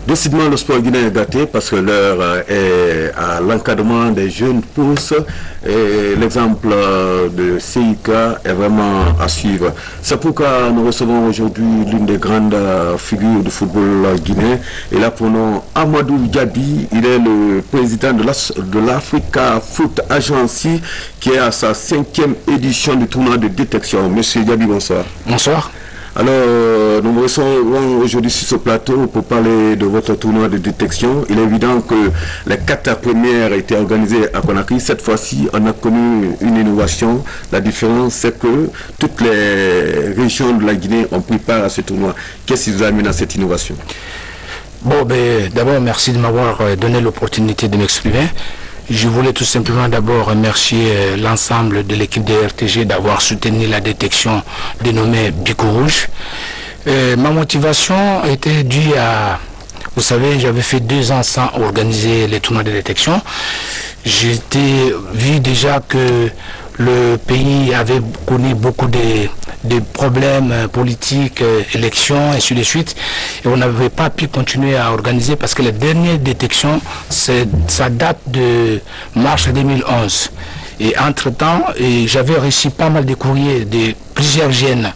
Décidément, le sport guinéen est gâté parce que l'heure est à l'encadrement des jeunes pousses et l'exemple de CIK est vraiment à suivre. C'est pourquoi nous recevons aujourd'hui l'une des grandes figures du football guinéen. Et là, pour nous, Amadou Diaby, il est le président de l'Africa Foot Agency qui est à sa 5e édition du tournoi de détection. Monsieur Diaby, bonsoir. Bonsoir. Alors, nous nous recevons aujourd'hui sur ce plateau pour parler de votre tournoi de détection. Il est évident que les 4 premières étaient organisées à Conakry. Cette fois-ci, on a connu une innovation. La différence, c'est que toutes les régions de la Guinée ont pris part à ce tournoi. Qu'est-ce qui vous amène à cette innovation? Bon, ben, d'abord, merci de m'avoir donné l'opportunité de m'exprimer. Je voulais tout simplement d'abord remercier l'ensemble de l'équipe de RTG d'avoir soutenu la détection dénommée Bico Rouge. Ma motivation était due à... Vous savez, j'avais fait 2 ans sans organiser les tournois de détection. J'étais vu déjà que le pays avait connu beaucoup de problèmes politiques, élections, et ainsi de suite. Et on n'avait pas pu continuer à organiser parce que la dernière détection, ça date de mars 2011. Et entre-temps, j'avais reçu pas mal de courriers de plusieurs jeunes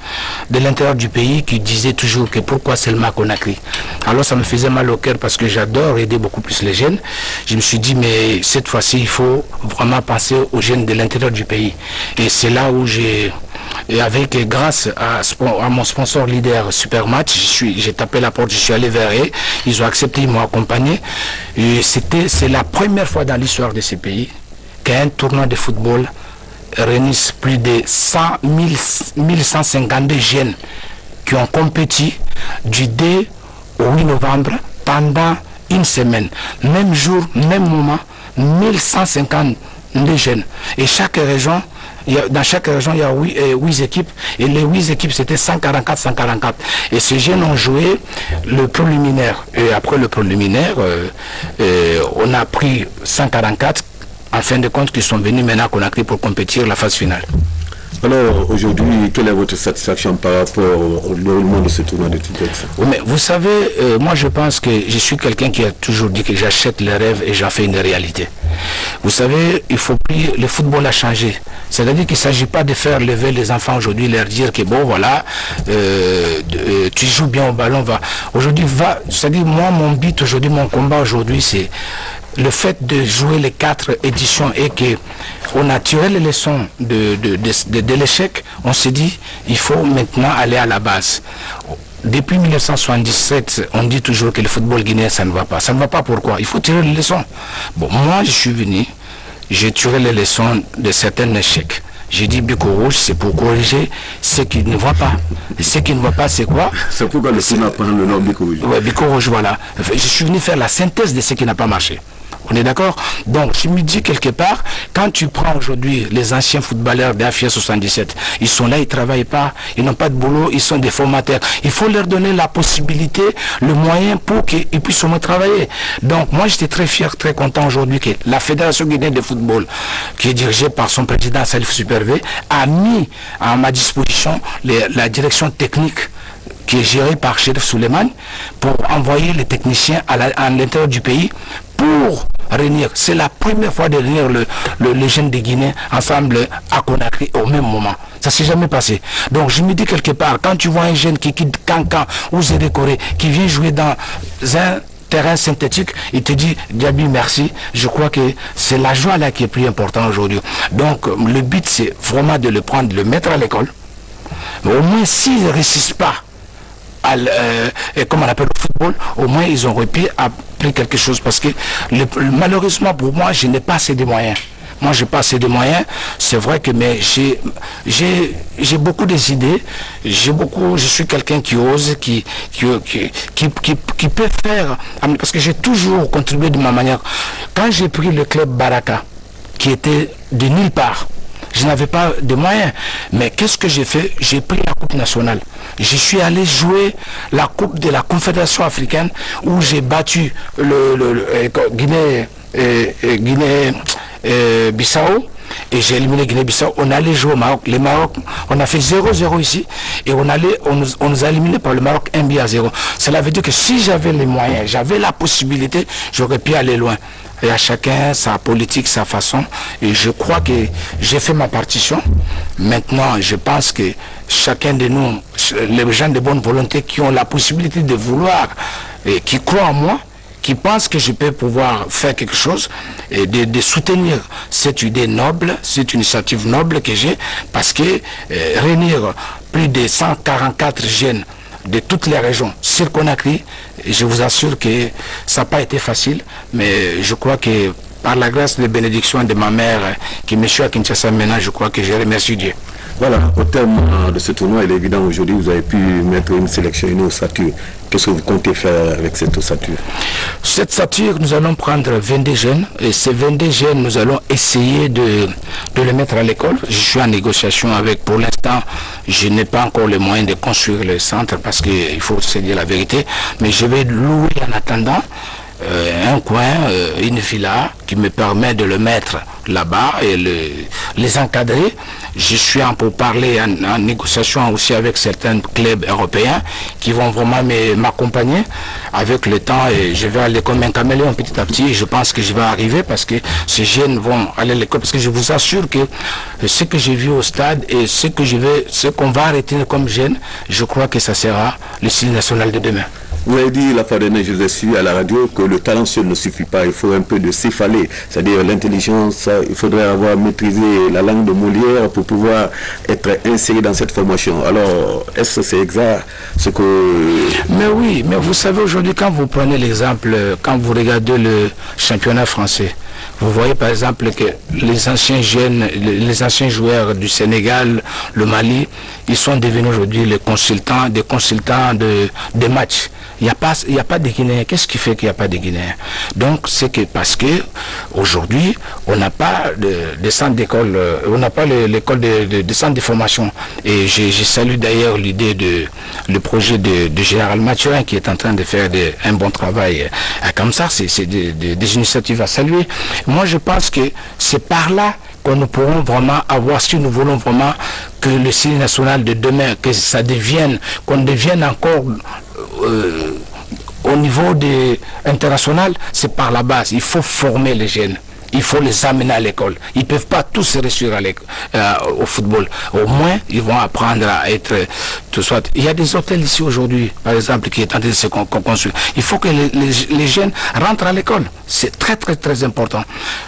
de l'intérieur du pays qui disaient toujours que pourquoi seulement Conakry. Alors ça me faisait mal au cœur parce que j'adore aider beaucoup plus les jeunes. Je me suis dit, mais cette fois-ci, il faut vraiment penser aux jeunes de l'intérieur du pays. Et c'est là où grâce à mon sponsor leader Supermatch, j'ai tapé la porte, je suis allé vers eux, ils ont accepté, ils m'ont accompagné. Et c'est la première fois dans l'histoire de ces pays qu'un tournoi de football réunisse plus de 1152 jeunes qui ont compéti du 2 au 8 novembre pendant une semaine. Même jour, même moment, 1152 jeunes. Et chaque région, dans chaque région, il y a 8 équipes. Et les 8 équipes, c'était 144. Et ces jeunes ont joué le préliminaire. Et après le préliminaire, on a pris 144. En fin de compte, qui sont venus maintenant à Conakry pour compétir la phase finale. Alors, aujourd'hui, quelle est votre satisfaction par rapport au déroulement de ce tournoi de détection? Mais vous savez, moi je pense que je suis quelqu'un qui a toujours dit que j'achète les rêves et j'en fais une réalité. Vous savez, le football a changé. C'est-à-dire qu'il ne s'agit pas de faire lever les enfants aujourd'hui, leur dire que bon voilà, tu joues bien au ballon, va. Aujourd'hui, c'est-à-dire moi, mon but aujourd'hui, mon combat aujourd'hui, c'est le fait de jouer les 4 éditions et qu'on a tiré les leçons de l'échec, on s'est dit, il faut maintenant aller à la base. Depuis 1977, on dit toujours que le football guinéen, ça ne va pas. Ça ne va pas pourquoi? Il faut tirer les leçons. Bon, moi, je suis venu, j'ai tiré les leçons de certains échecs. J'ai dit Bico Rouge, c'est pour corriger ce qui ne va pas. Et ce qui ne va pas, c'est quoi? C'est pourquoi le Sénat prend le nom Bico Rouge. Oui, Bico Rouge, voilà. Je suis venu faire la synthèse de ce qui n'a pas marché. On est d'accord? Donc, je me dis quelque part, quand tu prends aujourd'hui les anciens footballeurs d'AFIA 77, ils sont là, ils ne travaillent pas, ils n'ont pas de boulot, ils sont des formateurs. Il faut leur donner la possibilité, le moyen pour qu'ils puissent au moins travailler. Donc, moi, j'étais très fier, très content aujourd'hui que la Fédération guinéenne de football, qui est dirigée par son président Salif Supervé, a mis à ma disposition la direction technique qui est gérée par Chérif Souleymane pour envoyer les techniciens à l'intérieur du pays pour réunir. C'est la première fois de réunir les jeunes de Guinée ensemble à Conakry au même moment. Ça ne s'est jamais passé. Donc je me dis quelque part, quand tu vois un jeune qui quitte Cancan ou Zédécoré, qui vient jouer dans un terrain synthétique, il te dit Diaby merci, je crois que c'est la joie là qui est plus importante aujourd'hui. Donc le but c'est vraiment de le prendre, de le mettre à l'école. Mais au moins s'ils ne réussissent pas comme on appelle le football, au moins ils auraient pu apprendre quelque chose parce que malheureusement pour moi je n'ai pas assez de moyens. Moi j'ai pas assez de moyens, c'est vrai que mais j'ai beaucoup d'idées, je suis quelqu'un qui ose, qui peut faire, parce que j'ai toujours contribué de ma manière. Quand j'ai pris le club Baraka, qui était de nulle part, je n'avais pas de moyens. Mais qu'est-ce que j'ai fait? J'ai pris la Coupe nationale. Je suis allé jouer la Coupe de la Confédération africaine où j'ai battu Guinée-Bissau. et j'ai éliminé Guinée-Bissau. On allait jouer au Maroc. Les Maroc, on a fait 0-0 ici et on nous a éliminé par le Maroc 1-0. Cela veut dire que si j'avais les moyens, j'avais la possibilité, j'aurais pu aller loin. Et à chacun sa politique, sa façon. Et je crois que j'ai fait ma partition. Maintenant, je pense que chacun de nous, les gens de bonne volonté qui ont la possibilité de vouloir et qui croient en moi, qui pensent que je peux pouvoir faire quelque chose et de soutenir cette idée noble, cette initiative noble que j'ai, parce que réunir plus de 144 jeunes de toutes les régions sur Conakry, je vous assure que ça n'a pas été facile, mais je crois que par la grâce de bénédiction de ma mère qui me suit à Kinshasa maintenant, je crois que je remercie Dieu. Voilà, au terme de ce tournoi, il est évident aujourd'hui, vous avez pu mettre une sélection, une ossature. Qu'est-ce que vous comptez faire avec cette ossature? Cette ossature, nous allons prendre 22 jeunes, et ces 22 jeunes, nous allons essayer de les mettre à l'école. Je suis en négociation avec, pour l'instant, je n'ai pas encore les moyens de construire le centre, parce qu'il faut se dire la vérité, mais je vais louer en attendant un coin, une villa qui me permet de le mettre là-bas et les encadrer. Je suis en pourparlers, en négociation aussi avec certains clubs européens qui vont vraiment m'accompagner avec le temps, et je vais aller comme un caméléon petit à petit. Je pense que je vais arriver parce que ces jeunes vont aller à l'école, parce que je vous assure que ce que j'ai vu au stade et ce qu'on va retenir comme jeunes, je crois que ça sera le style national de demain. Vous avez dit la fois dernière, je vous ai su à la radio, que le talent seul ne suffit pas, il faut un peu de céphalée, c'est-à-dire l'intelligence. Il faudrait avoir maîtrisé la langue de Molière pour pouvoir être inséré dans cette formation. Alors, est-ce que c'est exact ce que... Mais oui, mais vous savez aujourd'hui, quand vous prenez l'exemple, quand vous regardez le championnat français, vous voyez par exemple que les anciens jeunes, les anciens joueurs du Sénégal, le Mali, ils sont devenus aujourd'hui des consultants de matchs. Il n'y a pas de Guinéens. Qu'est-ce qui fait qu'il n'y a pas de Guinéens? Donc c'est que parce que aujourd'hui on n'a pas de centre d'école, on n'a pas l'école de centre de formation. Et je salue d'ailleurs l'idée le projet de Général Mathurin qui est en train de faire un bon travail. Comme ça, c'est des initiatives à saluer. Moi je pense que c'est par là que nous pourrons vraiment avoir, si nous voulons vraiment que le style national de demain, que ça devienne, qu'on devienne encore au niveau international, c'est par la base. Il faut former les jeunes. Il faut les amener à l'école. Ils ne peuvent pas tous se réussir au football. Au moins, ils vont apprendre à être tout soit. Il y a des hôtels ici aujourd'hui, par exemple, qui est en train de se construire. Il faut que les jeunes rentrent à l'école. C'est très, très, très important.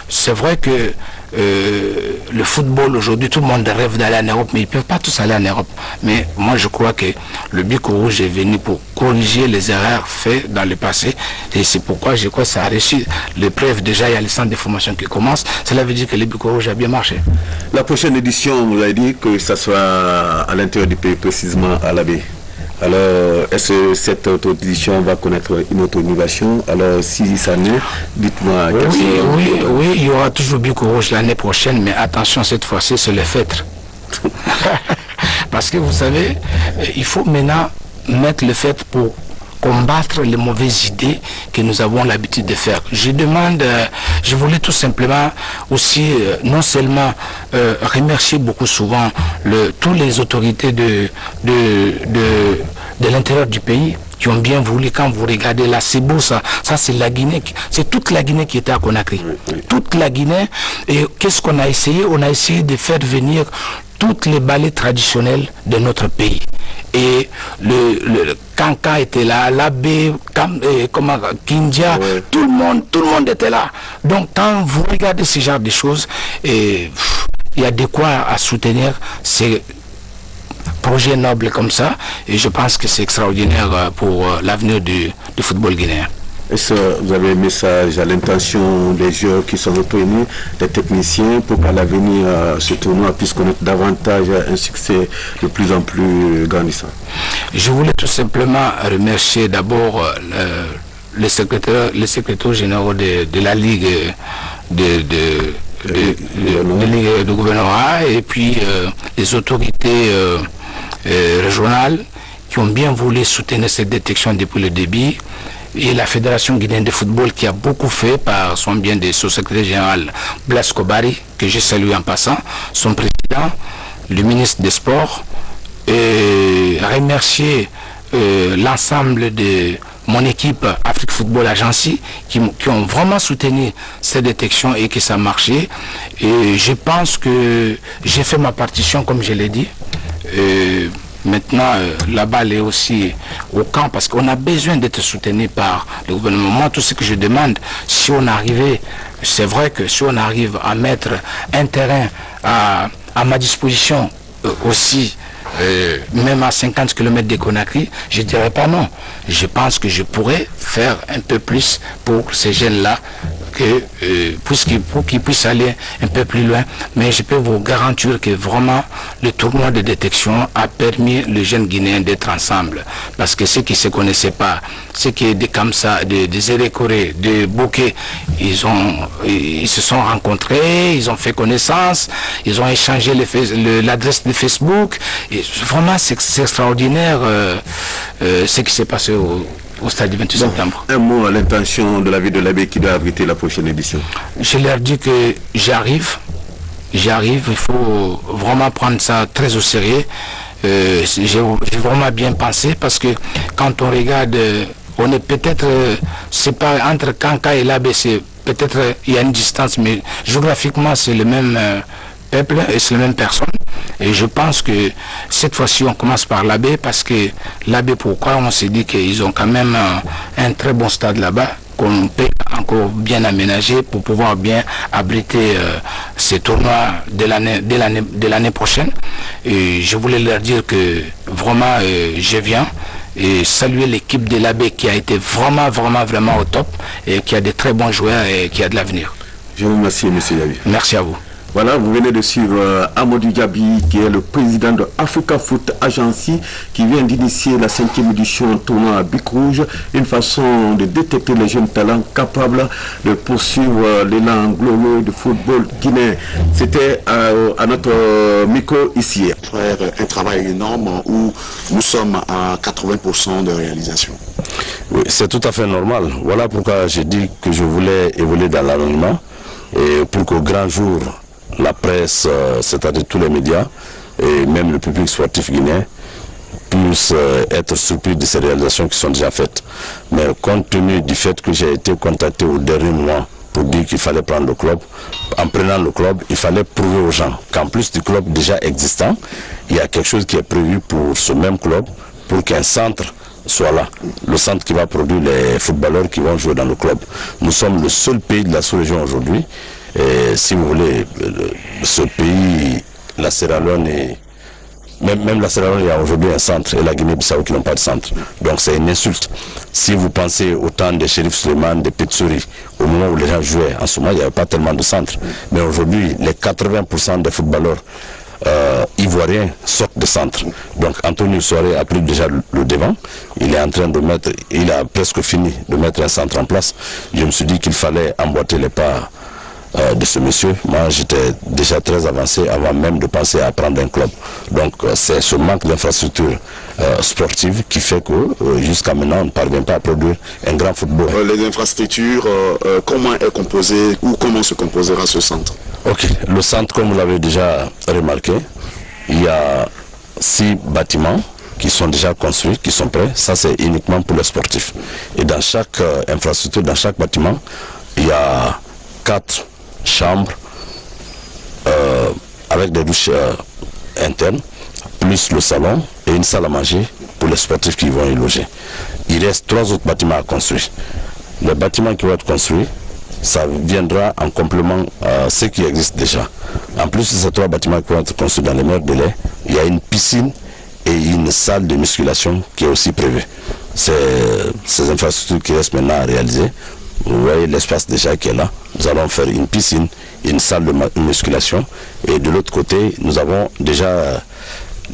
C'est vrai que le football aujourd'hui, tout le monde rêve d'aller en Europe, mais ils ne peuvent pas tous aller en Europe. Mais moi, je crois que le Bic Rouge est venu pour corriger les erreurs faites dans le passé. Et c'est pourquoi je crois que ça a réussi. L'épreuve, déjà, il y a le centre de formation qui commence. Cela veut dire que le Bic Rouge a bien marché. La prochaine édition, vous avez dit que ça sera à l'intérieur du pays, précisément à la baie. Alors, est-ce que cette autre édition va connaître une autre innovation? Alors, si ça n'est, dites-moi. Oui, il y aura toujours Bic Rouge l'année prochaine, mais attention, cette fois-ci, c'est le feutre. Parce que vous savez, il faut maintenant mettre le feutre pour combattre les mauvaises idées que nous avons l'habitude de faire. Je voulais tout simplement aussi non seulement remercier beaucoup souvent toutes les autorités de l'intérieur du pays qui ont bien voulu. Quand vous regardez là, c'est beau ça c'est la Guinée, c'est toute la Guinée qui était à Conakry. Toute la Guinée. Et qu'est-ce qu'on a essayé? On a essayé de faire venir toutes les ballets traditionnels de notre pays. Et le Kanka était là, l'abbé, Kindia, tout le monde était là. Donc quand vous regardez ce genre de choses, il y a de quoi à soutenir ces projets nobles comme ça, et je pense que c'est extraordinaire pour l'avenir du football guinéen. Est-ce que vous avez un message à l'intention des joueurs qui sont réunis, des techniciens, pour qu'à l'avenir ce tournoi puisse connaître davantage un succès de plus en plus grandissant? Je voulais tout simplement remercier d'abord le secrétaire général de la Ligue de gouvernorat et puis les autorités régionales qui ont bien voulu soutenir cette détection depuis le début. et la Fédération guinéenne de football qui a beaucoup fait par son bien de son secrétaire général Blas Kobari, que je salue en passant, son président, le ministre des Sports, et remercier l'ensemble de mon équipe Afrique Football Agency qui ont vraiment soutenu cette détection et que ça a marché. Et je pense que j'ai fait ma partition comme je l'ai dit. Maintenant, la balle est aussi au camp parce qu'on a besoin d'être soutenu par le gouvernement. Moi, tout ce que je demande, si on arrivait, c'est vrai que si on arrive à mettre un terrain à ma disposition aussi, même à 50 km de Conakry, je ne dirais pas non. Je pense que je pourrais faire un peu plus pour ces jeunes-là, pour qu'ils puissent aller un peu plus loin. Mais je peux vous garantir que vraiment le tournoi de détection a permis les jeunes Guinéens d'être ensemble. Parce que ceux qui ne se connaissaient pas, ceux qui des Kamsa, des Zérékoré, des Bokeh, ils se sont rencontrés, ils ont fait connaissance, ils ont échangé l'adresse de Facebook. Et vraiment, c'est extraordinaire ce qui s'est passé au stade du 28 septembre. Un mot à l'intention de la ville de l'Abbé qui doit abriter la prochaine édition. Je leur dis que j'arrive, il faut vraiment prendre ça très au sérieux. J'ai vraiment bien pensé parce que quand on regarde, on est peut-être, c'est pas entre Kanka et l'Abbé, peut-être il y a une distance, mais géographiquement c'est le même peuple et c'est la même personne. Et je pense que cette fois-ci, on commence par l'Abbé parce que l'Abbé, pourquoi on s'est dit qu'ils ont quand même un très bon stade là-bas qu'on peut encore bien aménager pour pouvoir bien abriter ces tournois de l'année prochaine. Et je voulais leur dire que vraiment, je viens et saluer l'équipe de l'Abbé qui a été vraiment au top et qui a de très bons joueurs et qui a de l'avenir. Je vous remercie, M. Yabi. Merci à vous. Voilà, vous venez de suivre Amadou Diaby, qui est le président de Africa Foot Agency, qui vient d'initier la 5e édition tournoi à Bic Rouge, une façon de détecter les jeunes talents capables de poursuivre l'élan glorieux du football guinéen. C'était à notre micro ici. Faire un travail énorme où nous sommes à 80% de réalisation. Oui, c'est tout à fait normal. Voilà pourquoi j'ai dit que je voulais évoluer dans l'anonymat et pour qu'au grand jour, la presse, c'est-à-dire tous les médias et même le public sportif guinéen puissent être surpris de ces réalisations qui sont déjà faites. Mais compte tenu du fait que j'ai été contacté au dernier mois pour dire qu'il fallait prendre le club, en prenant le club, il fallait prouver aux gens qu'en plus du club déjà existant, il y a quelque chose qui est prévu pour ce même club, pour qu'un centre soit là, le centre qui va produire les footballeurs qui vont jouer dans le club. Nous sommes le seul pays de la sous-région aujourd'hui. Et si vous voulez, ce pays, la Sierra Leone, même la Sierra Leone, il y a aujourd'hui un centre, et la Guinée-Bissau qui n'ont pas de centre. Donc c'est une insulte. Si vous pensez au temps des Shérif Suleiman, des Petsuri, au moment où les gens jouaient, en ce moment, il n'y avait pas tellement de centres. Mais aujourd'hui, les 80% des footballeurs ivoiriens sortent de centre. Donc Anthony Soiré a pris déjà le devant. Il est en train de mettre, il a presque fini de mettre un centre en place. Je me suis dit qu'il fallait emboîter les pas de ce monsieur. Moi j'étais déjà très avancé avant même de penser à prendre un club. Donc c'est ce manque d'infrastructures sportives qui fait que jusqu'à maintenant on ne parvient pas à produire un grand football. Les infrastructures, comment est composé ou comment se composera ce centre? Ok, le centre, comme vous l'avez déjà remarqué, il y a 6 bâtiments qui sont déjà construits, qui sont prêts. Ça c'est uniquement pour les sportifs. Et dans chaque infrastructure, dans chaque bâtiment, il y a 4 chambres avec des douches internes, plus le salon et une salle à manger pour les sportifs qui vont y loger. Il reste 3 autres bâtiments à construire. Les bâtiments qui vont être construits, ça viendra en complément à ce qui existe déjà. En plus de ces 3 bâtiments qui vont être construits dans les meilleurs délais, il y a une piscine et une salle de musculation qui est aussi prévue. C'est ces infrastructures qui restent maintenant à réaliser. Vous voyez l'espace déjà qui est là. Nous allons faire une piscine, une salle de musculation. Et de l'autre côté, nous avons déjà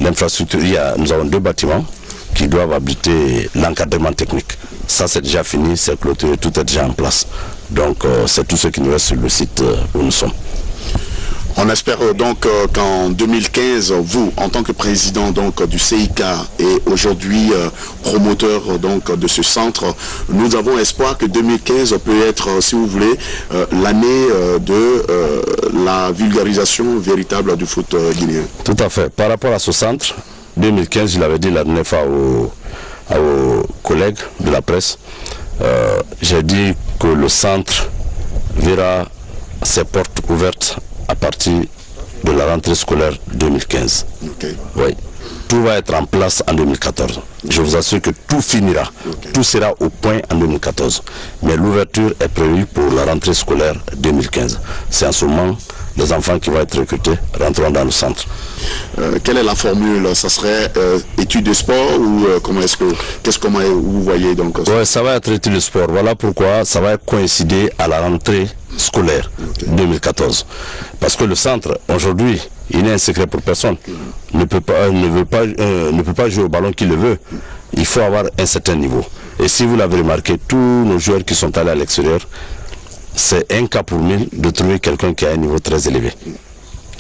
l'infrastructure. Nous avons 2 bâtiments qui doivent abriter l'encadrement technique. Ça c'est déjà fini, c'est clôturé, tout est déjà en place. Donc c'est tout ce qui nous reste sur le site où nous sommes. On espère donc qu'en 2015, vous, en tant que président donc du CIK et aujourd'hui promoteur donc de ce centre, nous avons espoir que 2015 peut être, si vous voulez, l'année de la vulgarisation véritable du foot guinéen. Tout à fait. Par rapport à ce centre, 2015, je l'avais dit la dernière fois aux collègues de la presse, j'ai dit que le centre verra ses portes ouvertes à partir de la rentrée scolaire 2015. Okay. Oui. Tout va être en place en 2014. Je vous assure que tout finira. Okay. Tout sera au point en 2014. Mais l'ouverture est prévue pour la rentrée scolaire 2015. C'est en ce moment les enfants qui vont être recrutés rentreront dans le centre. Quelle est la formule? Ça serait études de sport ou comment est-ce que comment vous voyez donc? Ouais, ça va être études de sport. Voilà pourquoi ça va coïncider à la rentrée scolaire 2014. Parce que le centre aujourd'hui, il n'est un secret pour personne. Ne peut pas jouer au ballon qu'il le veut. Il faut avoir un certain niveau. Et si vous l'avez remarqué, tous nos joueurs qui sont allés à l'extérieur, c'est un cas pour 1000 de trouver quelqu'un qui a un niveau très élevé.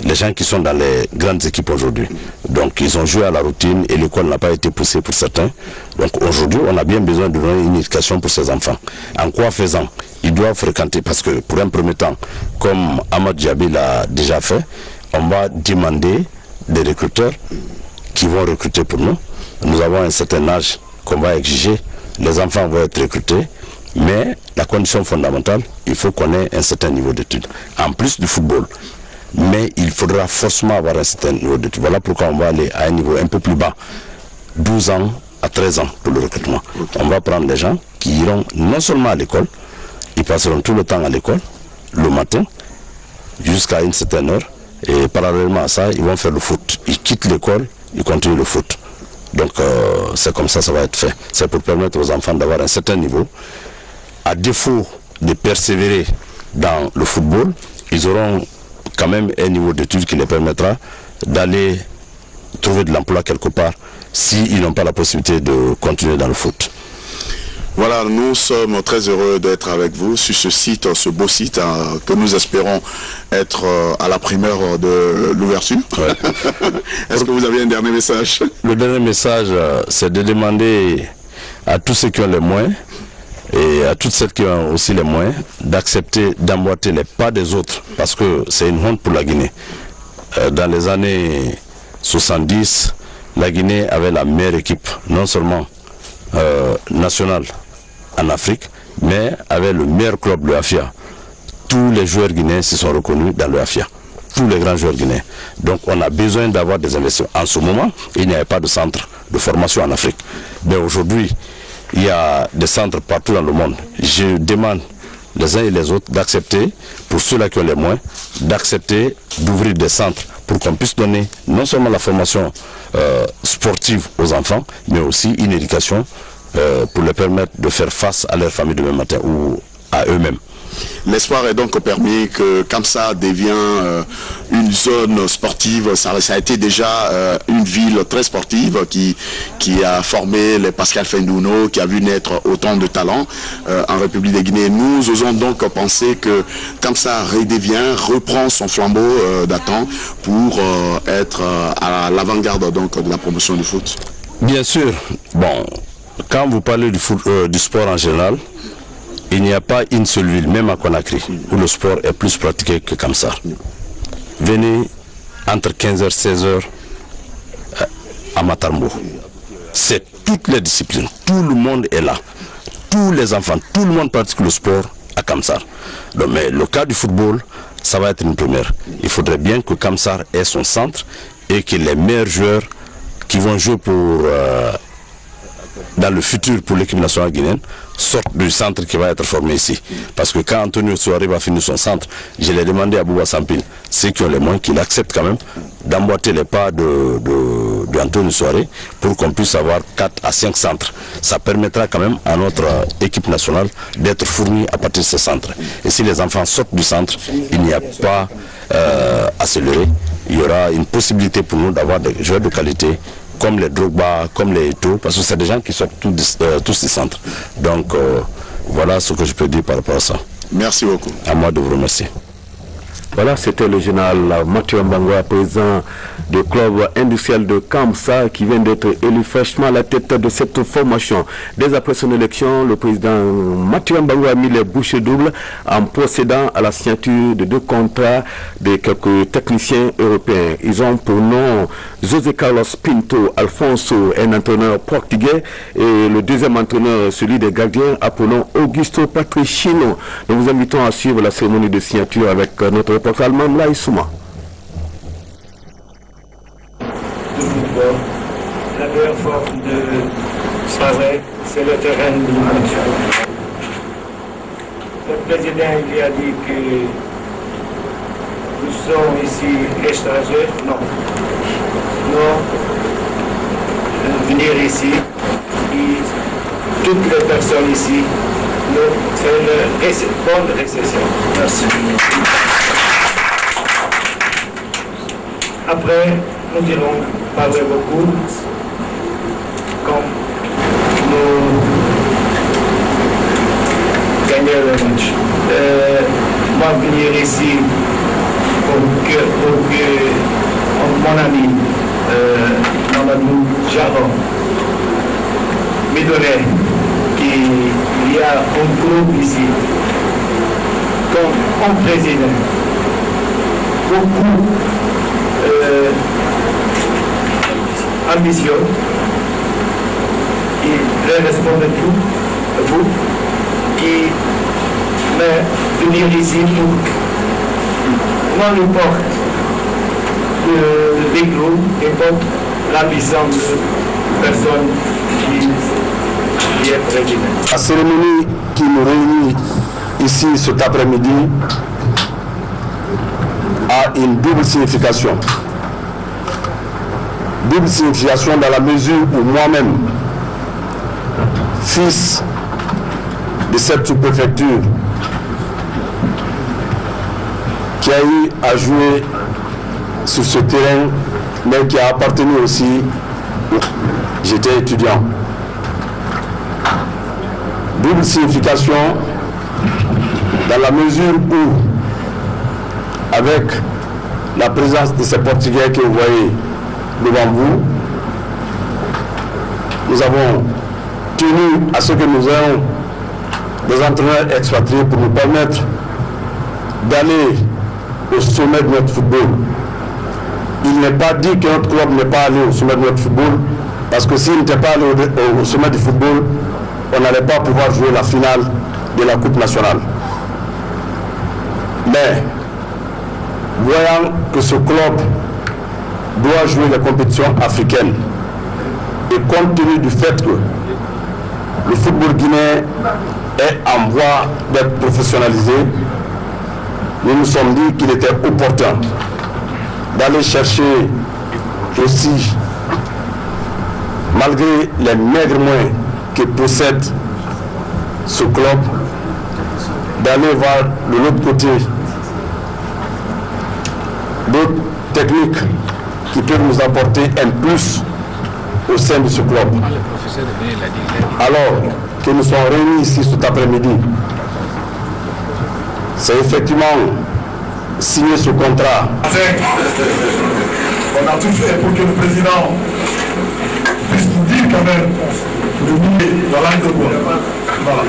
Les gens qui sont dans les grandes équipes aujourd'hui. Donc ils ont joué à la routine et l'école n'a pas été poussée pour certains. Donc aujourd'hui, on a bien besoin de donner une éducation pour ces enfants. En quoi faisant? Ils doivent fréquenter, parce que pour un premier temps, comme Ahmad Diaby l'a déjà fait, on va demander des recruteurs qui vont recruter pour nous. Nous avons un certain âge qu'on va exiger. Les enfants vont être recrutés. Mais la condition fondamentale, il faut qu'on ait un certain niveau d'études. En plus du football. Mais il faudra forcément avoir un certain niveau d'études. Voilà pourquoi on va aller à un niveau un peu plus bas. 12 ans à 13 ans pour le recrutement. On va prendre des gens qui iront non seulement à l'école, ils passeront tout le temps à l'école, le matin, jusqu'à une certaine heure. Et parallèlement à ça, ils vont faire le foot. Ils quittent l'école, ils continuent le foot. Donc c'est comme ça va être fait. C'est pour permettre aux enfants d'avoir un certain niveau. À défaut de persévérer dans le football, ils auront quand même un niveau d'études qui les permettra d'aller trouver de l'emploi quelque part s'ils n'ont pas la possibilité de continuer dans le foot. Voilà, nous sommes très heureux d'être avec vous sur ce site, ce beau site que nous espérons être à la primeur de l'ouverture. Ouais. Est-ce que vous avez un dernier message? Le dernier message, c'est de demander à tous ceux qui ont les moyens et à toutes celles qui ont aussi les moyens d'accepter d'emboîter les pas des autres, parce que c'est une honte pour la Guinée. Dans les années 70, la Guinée avait la meilleure équipe, non seulement nationale en Afrique, mais avait le meilleur club, le AFIA. Tous les joueurs guinéens se sont reconnus dans le AFIA. Tous les grands joueurs guinéens. Donc on a besoin d'avoir des investissements. En ce moment, il n'y avait pas de centre de formation en Afrique. Mais aujourd'hui, il y a des centres partout dans le monde. Je demande les uns et les autres d'accepter, pour ceux-là qui ont les moyens, d'accepter d'ouvrir des centres pour qu'on puisse donner non seulement la formation sportive aux enfants, mais aussi une éducation pour les permettre de faire face à leur famille demain matin ou à eux-mêmes. L'espoir est donc permis que Kamsa devient une zone sportive. Ça a été déjà une ville très sportive qui a formé les Pascal Fendouno, qui a vu naître autant de talents en République de Guinée. Nous osons donc penser que Kamsa reprend son flambeau d'antan pour être à l'avant-garde donc de la promotion du foot. Bien sûr. Bon, quand vous parlez du sport en général, il n'y a pas une seule ville, même à Conakry, où le sport est plus pratiqué que Kamsa. Venez entre 15h et 16h à Matarmbo. C'est toutes les disciplines. Tout le monde est là. Tous les enfants, tout le monde pratique le sport à Kamsar. Mais le cas du football, ça va être une première. Il faudrait bien que Kamsar ait son centre et que les meilleurs joueurs qui vont jouer dans le futur pour l'équipe nationale guinéenne sortent du centre qui va être formé ici. Parce que quand Antonio Souaré va finir son centre, je l'ai demandé à Bouba Sampil, ceux qui ont les moyens, qu'il accepte quand même d'emboîter les pas d'Antonio Souaré pour qu'on puisse avoir 4 à 5 centres. Ça permettra quand même à notre équipe nationale d'être fournie à partir de ce centre. Et si les enfants sortent du centre, il n'y a pas à se leurrer. Il y aura une possibilité pour nous d'avoir des joueurs de qualité comme les Drogba, comme les Eto'o, parce que c'est des gens qui sortent tous des centres. Donc voilà ce que je peux dire par rapport à ça. Merci beaucoup. À moi de vous remercier. Voilà, c'était le général Mathieu Mbangwa, président du club industriel de Kamsa, qui vient d'être élu fraîchement à la tête de cette formation. Dès après son élection, le président Mathieu Mbangwa a mis les bouchées doubles en procédant à la signature de 2 contrats de quelques techniciens européens. Ils ont pour nom José Carlos Pinto Alfonso, un entraîneur portugais, et le deuxième entraîneur, celui des gardiens, appelons Augusto Patricino. Nous vous invitons à suivre la cérémonie de signature avec notre reporter allemand Mlaï Souma. La meilleure forme de travail, c'est le terrain du match. Le président il a dit que nous sommes ici étrangers. Non. Nous venir ici et toutes les personnes ici nous font une bonne réception. Merci. Après, nous irons parler beaucoup comme nous gagnons le match. Moi, venir ici pour que mon ami Mamadou Jaron me donne qu'il y a un groupe ici comme un président. Beaucoup ambitieux. Il répond à vous mais venir ici pour non importe le déclou, importe l'ambition de personne qui est président. La cérémonie qui nous réunit ici cet après-midi a une double signification. Double signification dans la mesure où moi-même, fils de cette sous-préfecture, qui a eu à jouer sur ce terrain, mais qui a appartenu aussi, j'étais étudiant. Double signification dans la mesure où, avec la présence de ces Portugais que vous voyez devant vous, nous avons tenu à ce que nous ayons des entraîneurs expatriés pour nous permettre d'aller au sommet de notre football. Il n'est pas dit que notre club n'est pas allé au sommet de notre football, parce que s'il n'était pas allé au sommet du football, on n'allait pas pouvoir jouer la finale de la Coupe nationale. Mais, voyant que ce club doit jouer les compétitions africaines, et compte tenu du fait que le football guinéen est en voie d'être professionnalisé, nous nous sommes dit qu'il était opportun d'aller chercher aussi, malgré les maigres moyens que possède ce club, d'aller voir de l'autre côté d'autres techniques qui peuvent nous apporter un plus au sein de ce club. Alors que nous sommes réunis ici cet après-midi, c'est effectivement signer ce contrat. On a tout fait pour que le président puisse nous dire quand même le milieu dans l'angle de bois. Voilà.